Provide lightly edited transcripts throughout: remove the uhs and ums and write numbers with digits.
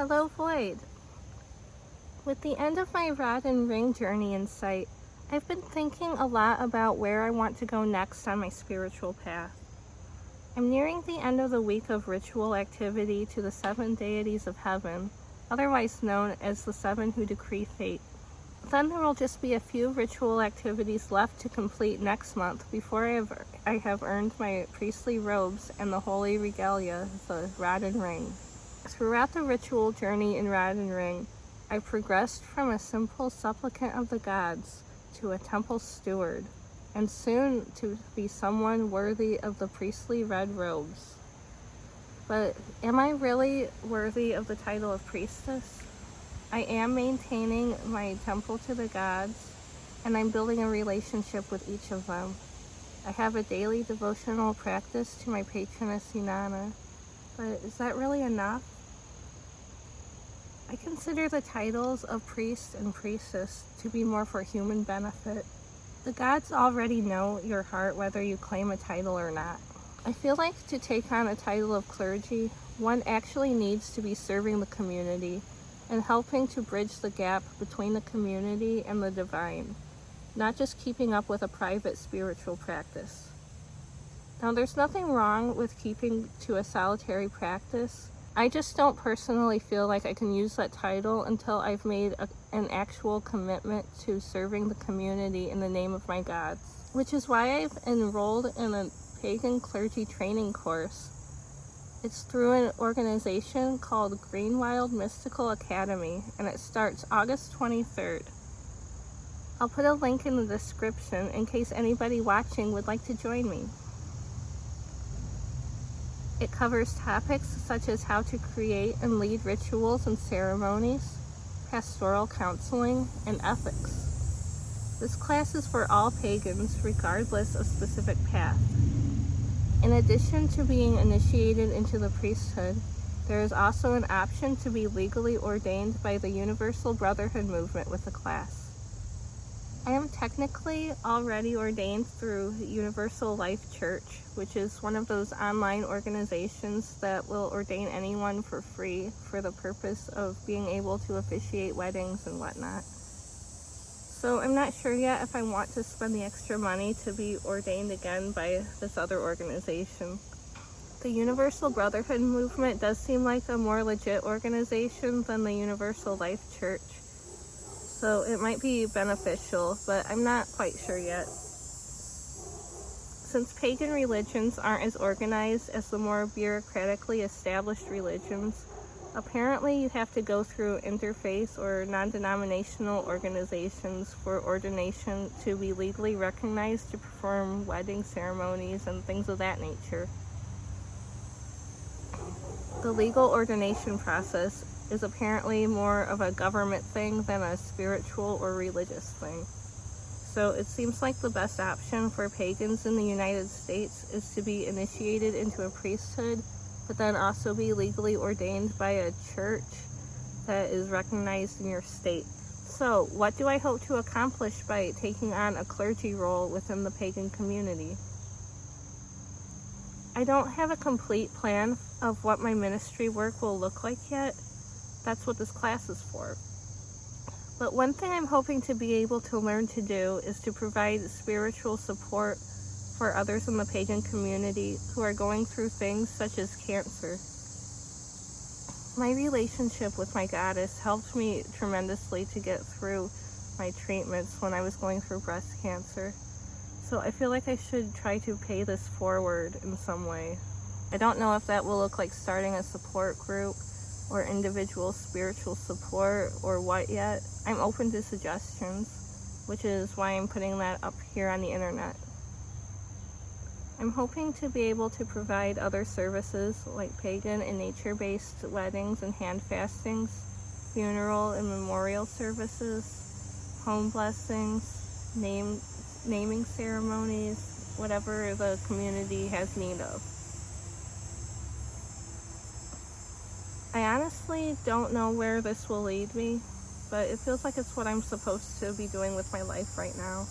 Hello, Void. With the end of my rod and ring journey in sight, I've been thinking a lot about where I want to go next on my spiritual path. I'm nearing the end of the week of ritual activity to the 7 deities of heaven, otherwise known as the 7 who decree fate. Then there will just be a few ritual activities left to complete next month before I have earned my priestly robes and the holy regalia, the rod and ring. Throughout the ritual journey in Rod and Ring, I progressed from a simple supplicant of the gods to a temple steward, and soon to be someone worthy of the priestly red robes. But am I really worthy of the title of priestess? I am maintaining my temple to the gods, and I'm building a relationship with each of them. I have a daily devotional practice to my patroness Inanna, but is that really enough? I consider the titles of priest and priestess to be more for human benefit. The gods already know your heart whether you claim a title or not. I feel like to take on a title of clergy, one actually needs to be serving the community and helping to bridge the gap between the community and the divine, not just keeping up with a private spiritual practice. Now, there's nothing wrong with keeping to a solitary practice. I just don't personally feel like I can use that title until I've made an actual commitment to serving the community in the name of my gods, which is why I've enrolled in a Pagan Clergy training course. It's through an organization called Greenwild Mystical Academy, and it starts August 23rd. I'll put a link in the description in case anybody watching would like to join me. It covers topics such as how to create and lead rituals and ceremonies, pastoral counseling, and ethics. This class is for all pagans, regardless of specific path. In addition to being initiated into the priesthood, there is also an option to be legally ordained by the Universal Brotherhood movement with the class. I am technically already ordained through Universal Life Church, which is one of those online organizations that will ordain anyone for free for the purpose of being able to officiate weddings and whatnot. So I'm not sure yet if I want to spend the extra money to be ordained again by this other organization. The Universal Brotherhood movement does seem like a more legit organization than the Universal Life Church. So it might be beneficial, but I'm not quite sure yet. Since pagan religions aren't as organized as the more bureaucratically established religions, apparently you have to go through interfaith or non-denominational organizations for ordination to be legally recognized to perform wedding ceremonies and things of that nature. The legal ordination process is apparently more of a government thing than a spiritual or religious thing. So it seems like the best option for pagans in the United States is to be initiated into a priesthood, but then also be legally ordained by a church that is recognized in your state. So what do I hope to accomplish by taking on a clergy role within the pagan community? I don't have a complete plan of what my ministry work will look like yet. That's what this class is for. But one thing I'm hoping to be able to learn to do is to provide spiritual support for others in the pagan community who are going through things such as cancer. My relationship with my goddess helped me tremendously to get through my treatments when I was going through breast cancer. So I feel like I should try to pay this forward in some way. I don't know if that will look like starting a support group or individual spiritual support or what yet. I'm open to suggestions, which is why I'm putting that up here on the internet. I'm hoping to be able to provide other services like pagan and nature-based weddings and hand fastings, funeral and memorial services, home blessings, naming ceremonies, whatever the community has need of. I honestly don't know where this will lead me, but it feels like it's what I'm supposed to be doing with my life right now.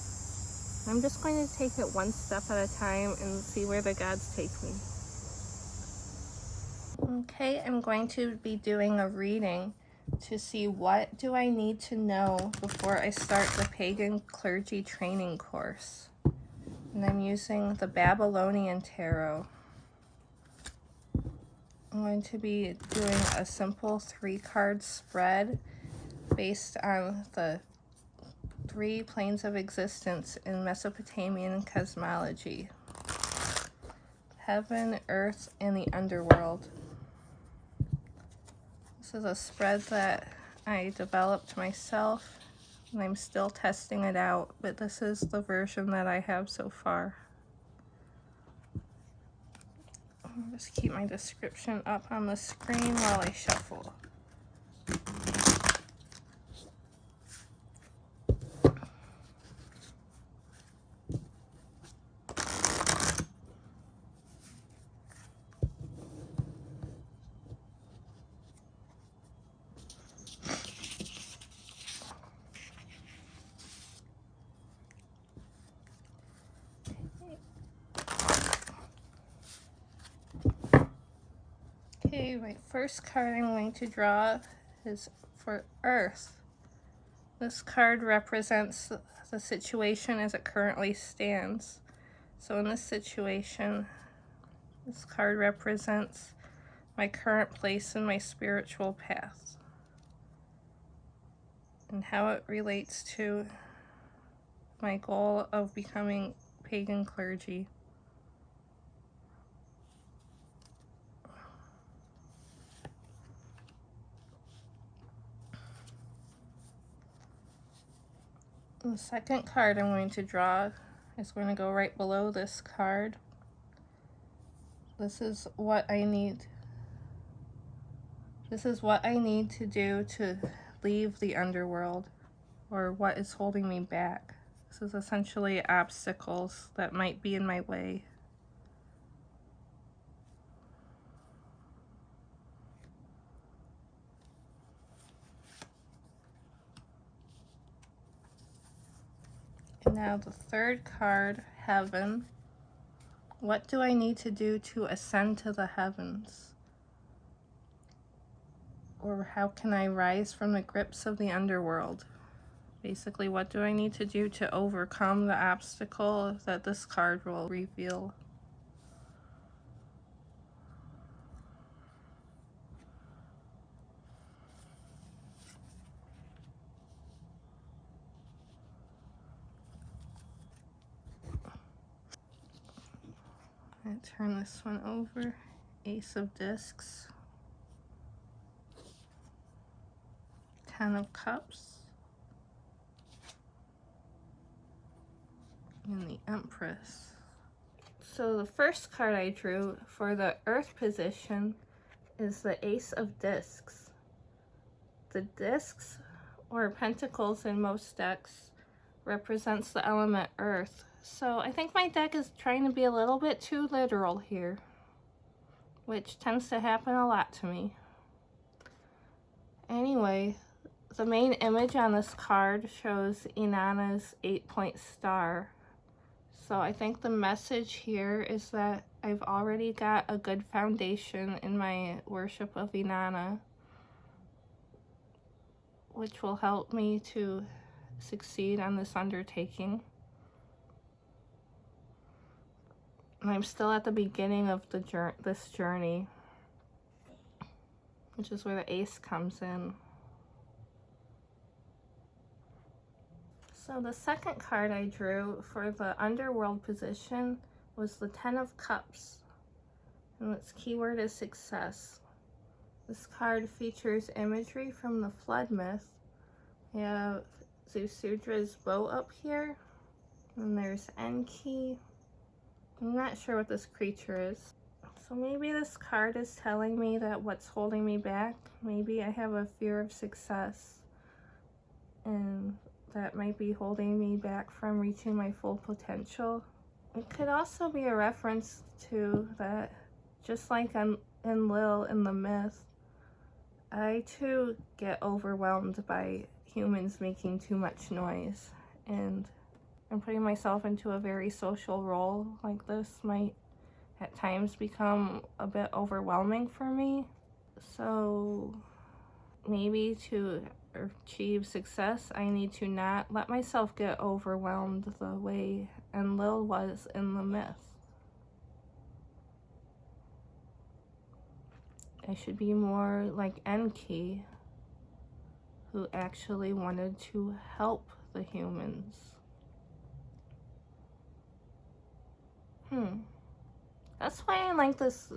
I'm just going to take it one step at a time and see where the gods take me. Okay, I'm going to be doing a reading to see what do I need to know before I start the Pagan Clergy training course. And I'm using the Babylonian Tarot. I'm going to be doing a simple 3-card spread based on the 3 planes of existence in Mesopotamian cosmology: heaven, earth, and the underworld. This is a spread that I developed myself, and I'm still testing it out, but this is the version that I have so far. I'll just keep my description up on the screen while I shuffle. Okay, my first card I'm going to draw is for Earth. This card represents the situation as it currently stands. So in this situation, this card represents my current place in my spiritual path and how it relates to my goal of becoming pagan clergy. The second card I'm going to draw is going to go right below this card. This is what I need. This is what I need to do to leave the underworld, or what is holding me back. This is essentially obstacles that might be in my way. And now the third card, Heaven. What do I need to do to ascend to the heavens? Or how can I rise from the grips of the underworld? Basically, what do I need to do to overcome the obstacle that this card will reveal? I turn this one over. Ace of Discs. 10 of Cups. And the Empress. So the first card I drew for the Earth position is the Ace of Discs. The discs, or pentacles in most decks, represents the element Earth. So I think my deck is trying to be a little bit too literal here, which tends to happen a lot to me. Anyway, the main image on this card shows Inanna's 8-point star. So I think the message here is that I've already got a good foundation in my worship of Inanna, which will help me to succeed on this undertaking. And I'm still at the beginning of this journey, which is where the Ace comes in. So the second card I drew for the underworld position was the 10 of Cups, and its keyword is success. This card features imagery from the flood myth. We have Zeusudra's bow up here, and there's Enki. I'm not sure what this creature is. So maybe this card is telling me that what's holding me back, maybe I have a fear of success, and that might be holding me back from reaching my full potential. It could also be a reference to that, just like in Lil in the myth, I too get overwhelmed by humans making too much noise, and putting myself into a very social role like this might at times become a bit overwhelming for me. So maybe to achieve success, I need to not let myself get overwhelmed the way Enlil was in the myth. I should be more like Enki, who actually wanted to help the humans. That's why I like this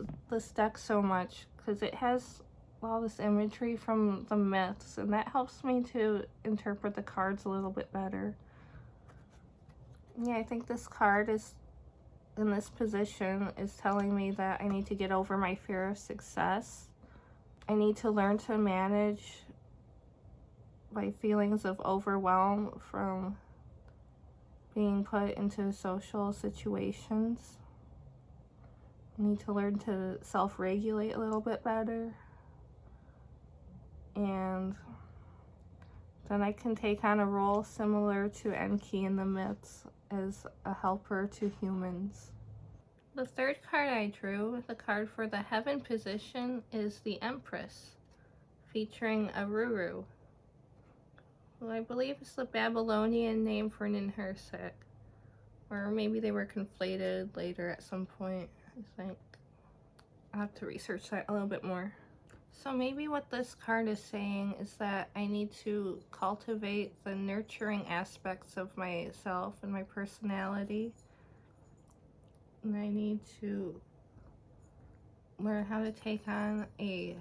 deck so much, because it has all this imagery from the myths, and that helps me to interpret the cards a little bit better. Yeah, I think this card is in this position is telling me that I need to get over my fear of success. I need to learn to manage my feelings of overwhelm from being put into social situations. I need to learn to self-regulate a little bit better. And then I can take on a role similar to Enki in the myths as a helper to humans. The third card I drew, the card for the heaven position, is the Empress, featuring Aruru, who I believe is the Babylonian name for Ninhursag. Or maybe they were conflated later at some point, I think. I'll have to research that a little bit more. So maybe what this card is saying is that I need to cultivate the nurturing aspects of myself and my personality. And I need to learn how to take on a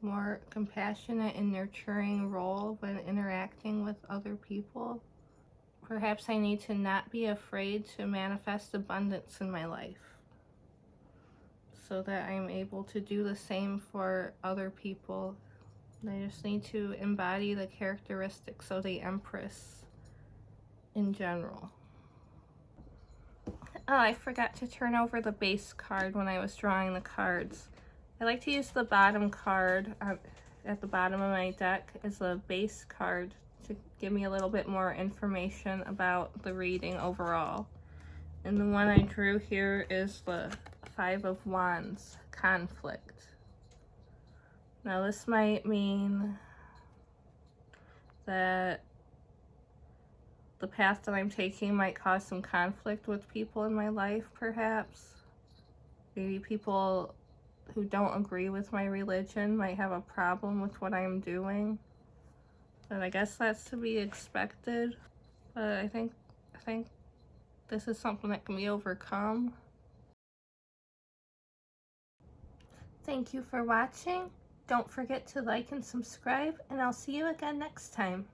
more compassionate and nurturing role when interacting with other people. Perhaps I need to not be afraid to manifest abundance in my life, so that I'm able to do the same for other people. I just need to embody the characteristics of the Empress in general. Oh, I forgot to turn over the base card when I was drawing the cards. I like to use the bottom card at the bottom of my deck as a base card to give me a little bit more information about the reading overall. And the one I drew here is the Five of Wands, conflict. Now this might mean that the path that I'm taking might cause some conflict with people in my life, perhaps. Maybe people who don't agree with my religion might have a problem with what I'm doing. But I guess that's to be expected. But I think this is something that can be overcome. Thank you for watching. Don't forget to like and subscribe, and I'll see you again next time.